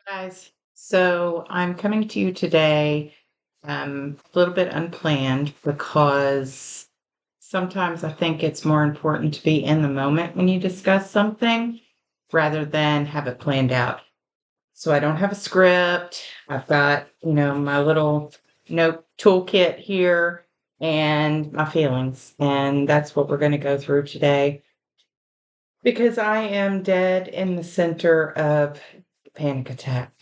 Guys, so I'm coming to you today a little bit unplanned because sometimes I think it's more important to be in the moment when you discuss something rather than have it planned out. So I don't have a script. I've got, my little note toolkit here and my feelings. And that's what we're going to go through today because I am dead in the center of a panic attack.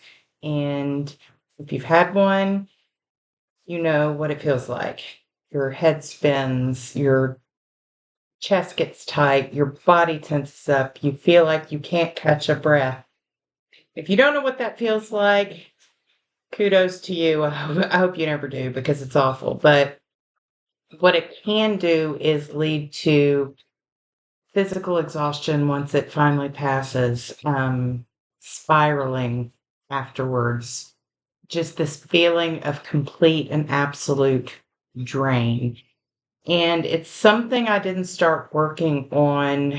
And if you've had one, you know what it feels like. Your head spins, your chest gets tight, your body tenses up, you feel like you can't catch a breath. If you don't know what that feels like, kudos to you. I hope you never do because it's awful. But what it can do is lead to physical exhaustion once it finally passes, spiraling afterwards, just this feeling of complete and absolute drain. And it's something I didn't start working on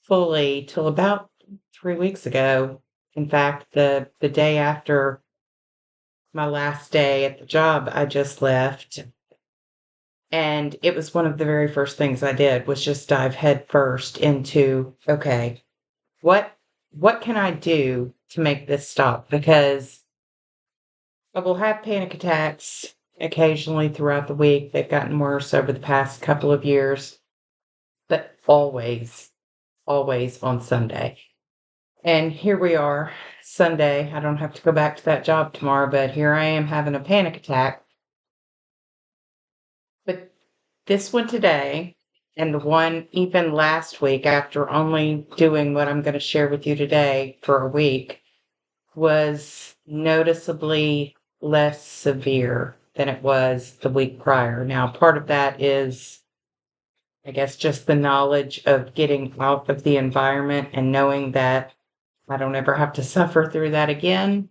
fully till about 3 weeks ago. In fact, the day after my last day at the job I just left, and it was one of the very first things I did was just dive headfirst into, okay, what what can I do to make this stop? Because I will have panic attacks occasionally throughout the week. They've gotten worse over the past couple of years, but always, always on Sunday. And here we are, Sunday. I don't have to go back to that job tomorrow, but here I am having a panic attack. But this one today and the one even last week, after only doing what I'm going to share with you today for a week, was noticeably less severe than it was the week prior. Now, part of that is, I guess, just the knowledge of getting out of the environment and knowing that I don't ever have to suffer through that again.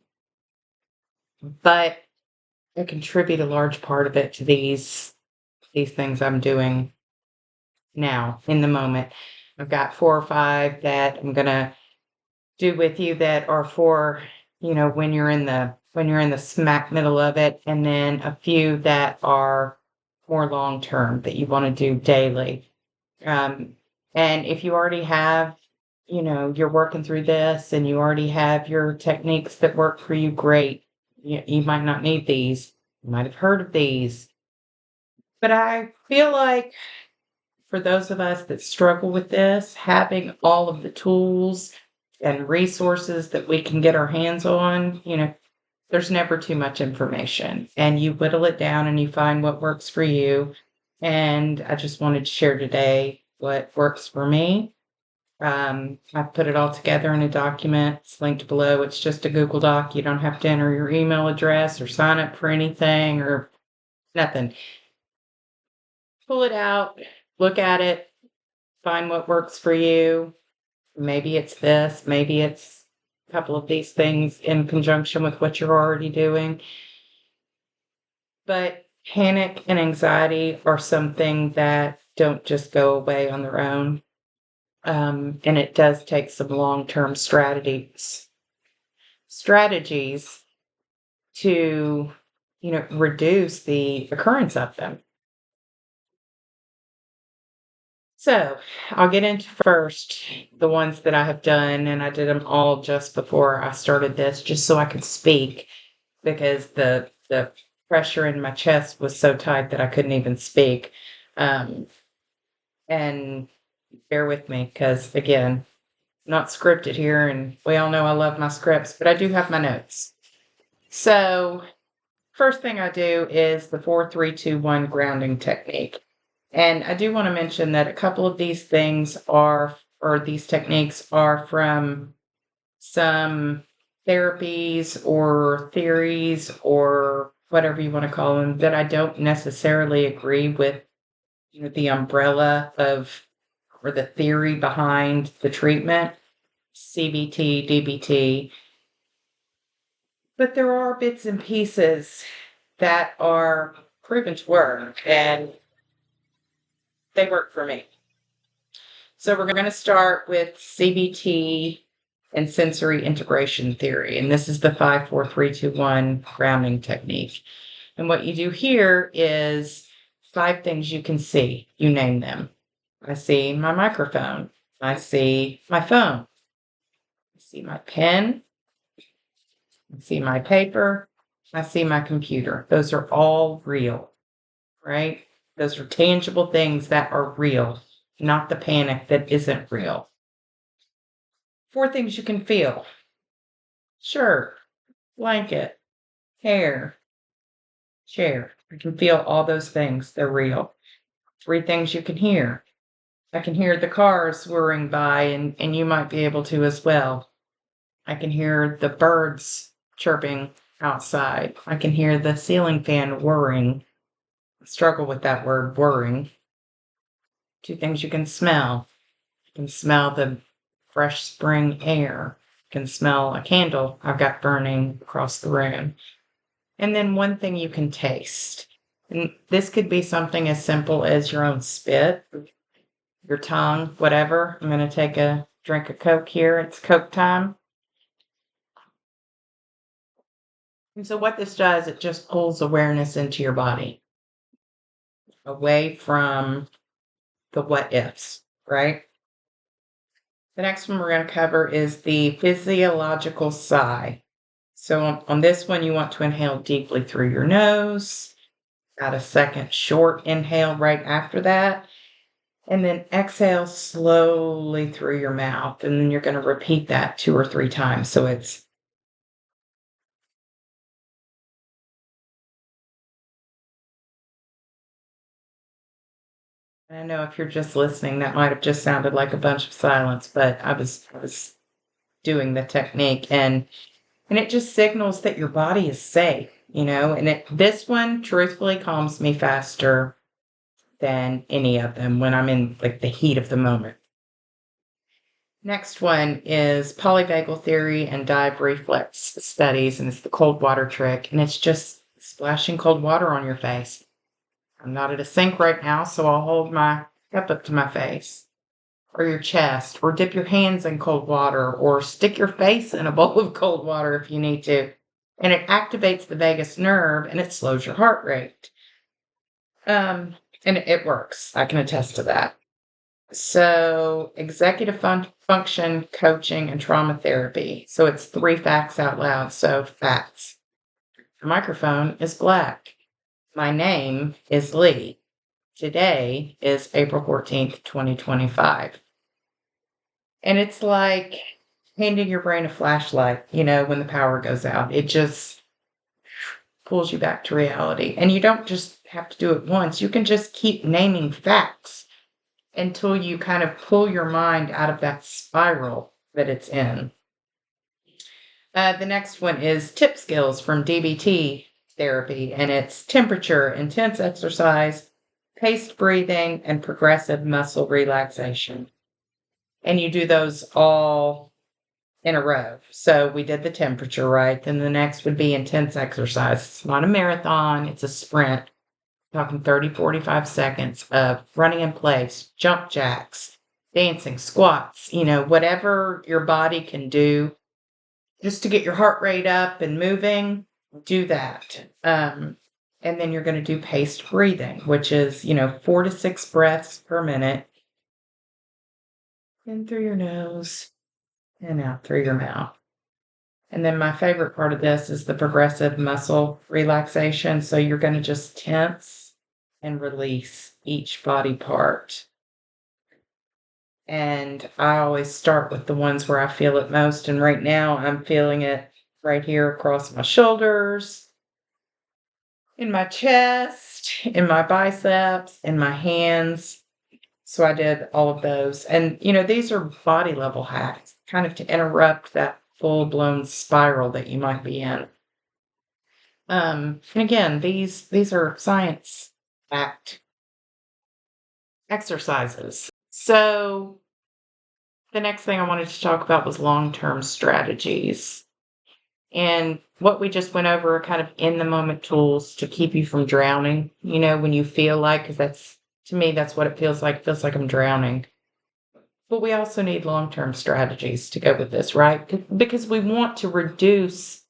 But I contribute a large part of it to these things I'm doing now in the moment. I've got 4 or 5 that I'm gonna do with you that are for, when you're in the smack middle of it, and then a few that are more long term that you want to do daily. Um, and if you already have, you're working through this and you already have your techniques that work for you, great. You might not need these. You might have heard of these. But I feel like for those of us that struggle with this, having all of the tools and resources that we can get our hands on, there's never too much information. And you whittle it down and you find what works for you. And I just wanted to share today what works for me. I've put it all together in a document. It's linked below. It's just a Google Doc. You don't have to enter your email address or sign up for anything or nothing. Pull it out, look at it, find what works for you. Maybe it's this, maybe it's a couple of these things in conjunction with what you're already doing. But panic and anxiety are something that don't just go away on their own. And it does take some long-term strategies to, reduce the occurrence of them. So I'll get into first the ones that I have done, and I did them all just before I started this, just so I could speak because the pressure in my chest was so tight that I couldn't even speak. Um, and bear with me because again, not scripted here, and we all know I love my scripts, but I do have my notes. So first thing I do is the 4-3-2-1 grounding technique. And I do want to mention that a couple of these things are, or these techniques are from some therapies or theories or whatever you want to call them that I don't necessarily agree with, the umbrella of or the theory behind the treatment, CBT, DBT. But there are bits and pieces that are proven to work, and they work for me. So we're going to start with CBT and sensory integration theory. And this is the 5, 4, 3, 2, 1 grounding technique. And what you do here is 5 things you can see. You name them. I see my microphone. I see my phone. I see my pen. I see my paper. I see my computer. Those are all real, right? Those are tangible things that are real, not the panic that isn't real. 4 things you can feel: shirt, blanket, hair, chair. I can feel all those things. They're real. 3 things you can hear. I can hear the cars whirring by, and you might be able to as well. I can hear the birds chirping outside. I can hear the ceiling fan whirring. I struggle with that word, whirring. 2 things you can smell. You can smell the fresh spring air. You can smell a candle I've got burning across the room. And then 1 thing you can taste. And this could be something as simple as your own spit, your tongue, whatever. I'm going to take a drink of Coke here. It's Coke time. And so what this does, it just pulls awareness into your body, away from the what ifs, right? The next one we're going to cover is the physiological sigh. So on this one, you want to inhale deeply through your nose, about a second short inhale right after that, and then exhale slowly through your mouth. And then you're going to repeat that 2 or 3 times. So it's I know if you're just listening, that might have just sounded like a bunch of silence, but I was doing the technique, and it just signals that your body is safe, and this one truthfully calms me faster than any of them when I'm in like the heat of the moment. Next one is polyvagal theory and dive reflex studies, and it's the cold water trick, and it's just splashing cold water on your face. I'm not at a sink right now, so I'll hold my cup up to my face or your chest, or dip your hands in cold water, or stick your face in a bowl of cold water if you need to. And it activates the vagus nerve and it slows your heart rate. And it works. I can attest to that. So, executive function coaching and trauma therapy. So, it's 3 facts out loud. So, facts. The microphone is black. My name is Lee. Today is April 14th, 2025. And it's like handing your brain a flashlight, when the power goes out. It just pulls you back to reality. And you don't just have to do it once. You can just keep naming facts until you kind of pull your mind out of that spiral that it's in. The next one is tip skills from DBT therapy, and it's temperature, intense exercise, paced breathing, and progressive muscle relaxation. And you do those all in a row. So we did the temperature, right? Then the next would be intense exercise. It's not a marathon, it's a sprint. Talking 30, 45 seconds of running in place, jump jacks, dancing, squats, whatever your body can do just to get your heart rate up and moving, do that. And then you're going to do paced breathing, which is, 4 to 6 breaths per minute. In through your nose and out through your mouth. And then my favorite part of this is the progressive muscle relaxation. So you're going to just tense and release each body part. And I always start with the ones where I feel it most. And right now I'm feeling it right here across my shoulders, in my chest, in my biceps, in my hands. So I did all of those. And, these are body level hacks, kind of to interrupt that full blown spiral that you might be in. And again, these are science backed exercises. So the next thing I wanted to talk about was long-term strategies. And what we just went over are kind of in the moment tools to keep you from drowning, when you feel like, because to me, that's what it feels like. It feels like I'm drowning. But we also need long-term strategies to go with this, right? Because we want to reduce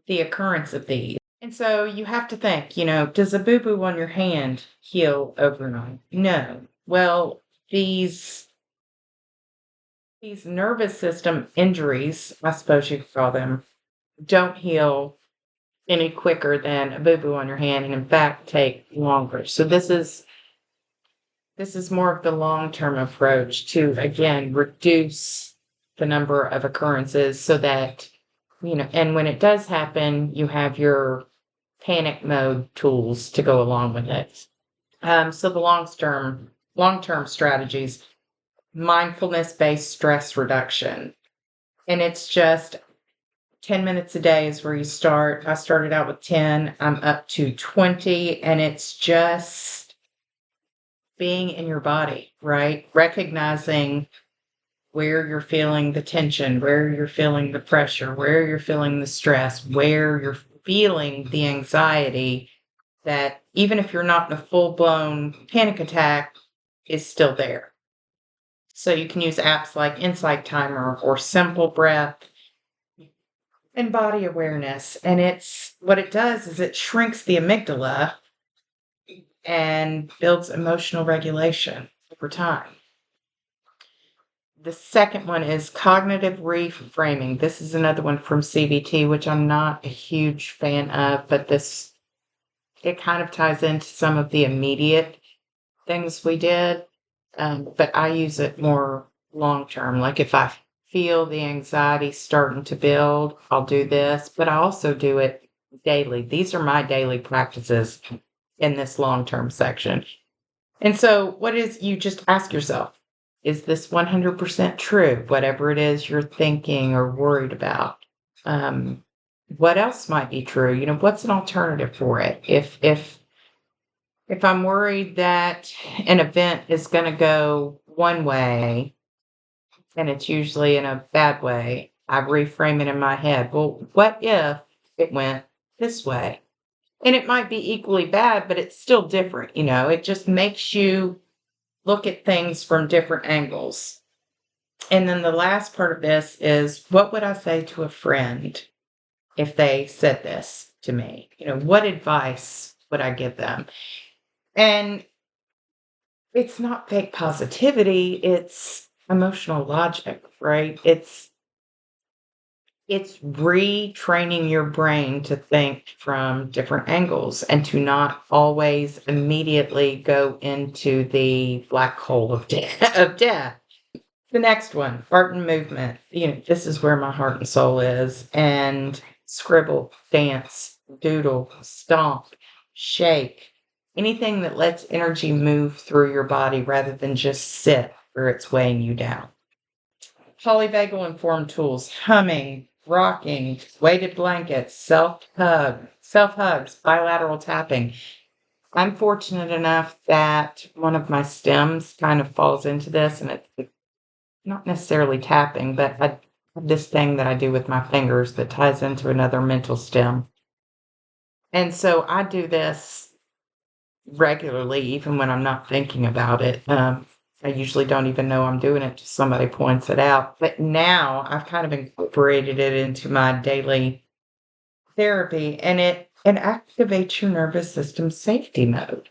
the occurrence of these. And so you have to think, does a boo-boo on your hand heal overnight? No. Well, these nervous system injuries, I suppose you could call them, don't heal any quicker than a boo-boo on your hand, and in fact take longer. So this is more of the long-term approach to, again, reduce the number of occurrences so that, and when it does happen, you have your panic mode tools to go along with it. So the long-term strategies, mindfulness-based stress reduction. And it's just 10 minutes a day is where you start. I started out with 10, I'm up to 20, and it's just being in your body, right? Recognizing where you're feeling the tension, where you're feeling the pressure, where you're feeling the stress, where you're feeling the anxiety, that even if you're not in a full-blown panic attack, is still there. So you can use apps like Insight Timer or Simple Breath and body awareness. And it's what it does is it shrinks the amygdala and builds emotional regulation over time. The second one is cognitive reframing. This is another one from CBT, which I'm not a huge fan of, but it kind of ties into some of the immediate things we did. But I use it more long term. Like if I feel the anxiety starting to build, I'll do this, but I also do it daily. These are my daily practices in this long term section. And so, you just ask yourself, is this 100% true? Whatever it is you're thinking or worried about. What else might be true? What's an alternative for it? If I'm worried that an event is going to go one way and it's usually in a bad way, I reframe it in my head. Well, what if it went this way? And it might be equally bad, but it's still different. It just makes you look at things from different angles. And then the last part of this is, what would I say to a friend if they said this to me? What advice would I give them? And it's not fake positivity, it's emotional logic, right? It's retraining your brain to think from different angles and to not always immediately go into the black hole of death. The next one, art and movement. This is where my heart and soul is. And scribble, dance, doodle, stomp, shake, anything that lets energy move through your body rather than just sit where it's weighing you down. Polyvagal informed tools, humming, rocking, weighted blankets, self hugs, bilateral tapping. I'm fortunate enough that one of my stems kind of falls into this, and it's not necessarily tapping, but I have this thing that I do with my fingers that ties into another mental stem. And so I do this regularly, even when I'm not thinking about it. I usually don't even know I'm doing it till somebody points it out. But now I've kind of incorporated it into my daily therapy, and it activates your nervous system safety mode.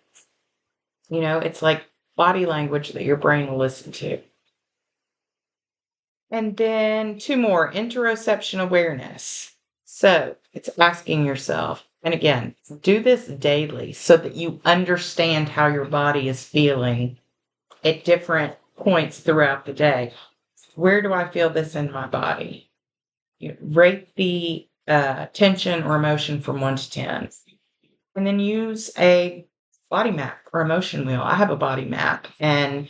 It's like body language that your brain will listen to. And then two more, interoception awareness. So it's asking yourself, and again, do this daily so that you understand how your body is feeling at different points throughout the day. Where do I feel this in my body? Rate the tension or emotion from 1 to 10. And then use a body map or emotion wheel. I have a body map, and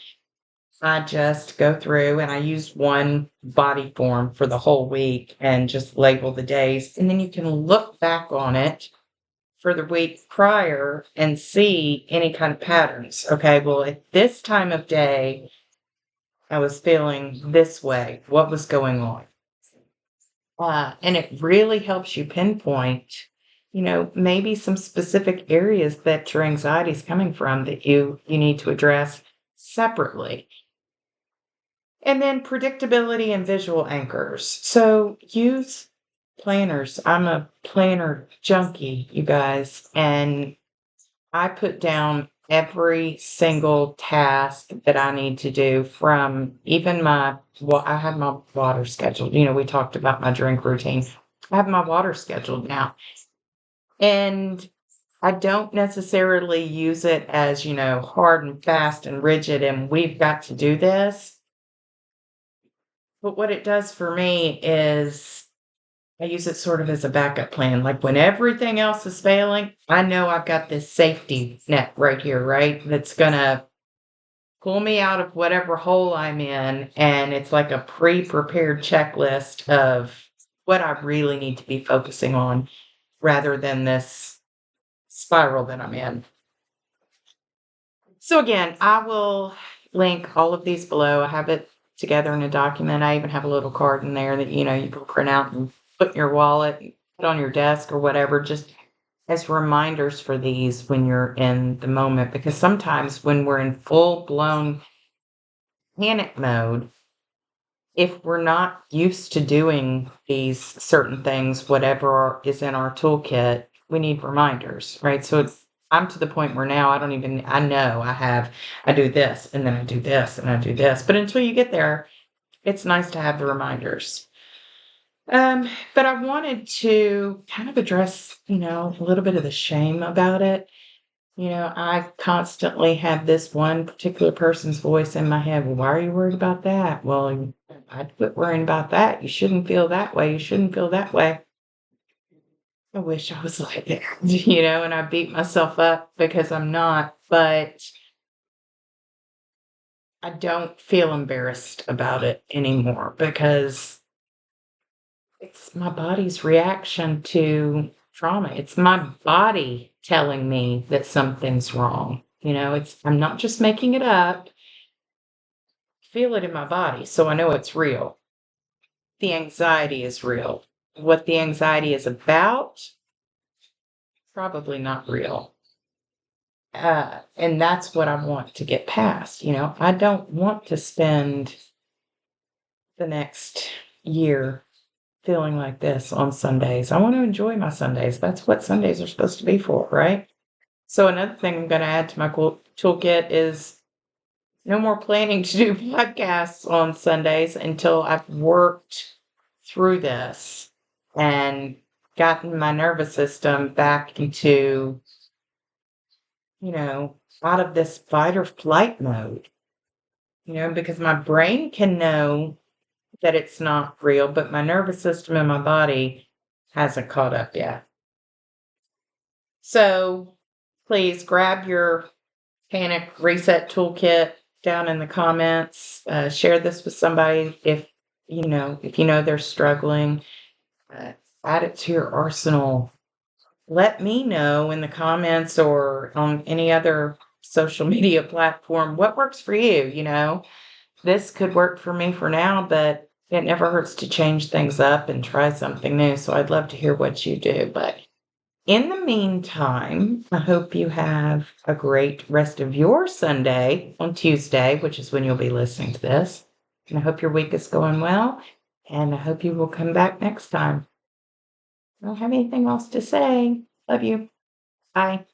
I just go through and I use one body form for the whole week and just label the days. And then you can look back on it for the week prior and see any kind of patterns. Okay, well, at this time of day, I was feeling this way. What was going on? And it really helps you pinpoint, maybe some specific areas that your anxiety is coming from that you need to address separately. And then predictability and visual anchors. So use planners. I'm a planner junkie, you guys, and I put down every single task that I need to do from even I have my water scheduled. We talked about my drink routine. I have my water scheduled now. And I don't necessarily use it as, hard and fast and rigid and we've got to do this. But what it does for me is I use it sort of as a backup plan. Like when everything else is failing, I know I've got this safety net right here, right? That's going to pull me out of whatever hole I'm in. And it's like a pre prepared checklist of what I really need to be focusing on rather than this spiral that I'm in. So again, I will link all of these below. I have it together in a document. I even have a little card in there that, you can print out and put in your wallet, put on your desk or whatever, just as reminders for these when you're in the moment. Because sometimes when we're in full blown panic mode, if we're not used to doing these certain things, whatever is in our toolkit, we need reminders, right? So I'm to the point where now I know I do this and then I do this and I do this. But until you get there, it's nice to have the reminders. But I wanted to kind of address, a little bit of the shame about it. I constantly have this one particular person's voice in my head. Well, why are you worried about that? Well, I'd quit worrying about that. You shouldn't feel that way. You shouldn't feel that way. I wish I was like that, and I beat myself up because I'm not, but I don't feel embarrassed about it anymore because it's my body's reaction to trauma. It's my body telling me that something's wrong. I'm not just making it up. Feel it in my body, so I know it's real. The anxiety is real. What the anxiety is about, probably not real. And that's what I want to get past. I don't want to spend the next year feeling like this on Sundays. I want to enjoy my Sundays. That's what Sundays are supposed to be for, right? So another thing I'm going to add to my toolkit is no more planning to do podcasts on Sundays until I've worked through this and gotten my nervous system back into, out of this fight or flight mode, because my brain can know that it's not real, but my nervous system and my body hasn't caught up yet. So please grab your panic reset toolkit down in the comments. Share this with somebody if they're struggling. Add it to your arsenal. Let me know in the comments or on any other social media platform what works for you. This could work for me for now, but it never hurts to change things up and try something new. So I'd love to hear what you do. But in the meantime, I hope you have a great rest of your Sunday on Tuesday, which is when you'll be listening to this. And I hope your week is going well. And I hope you will come back next time. I don't have anything else to say. Love you. Bye.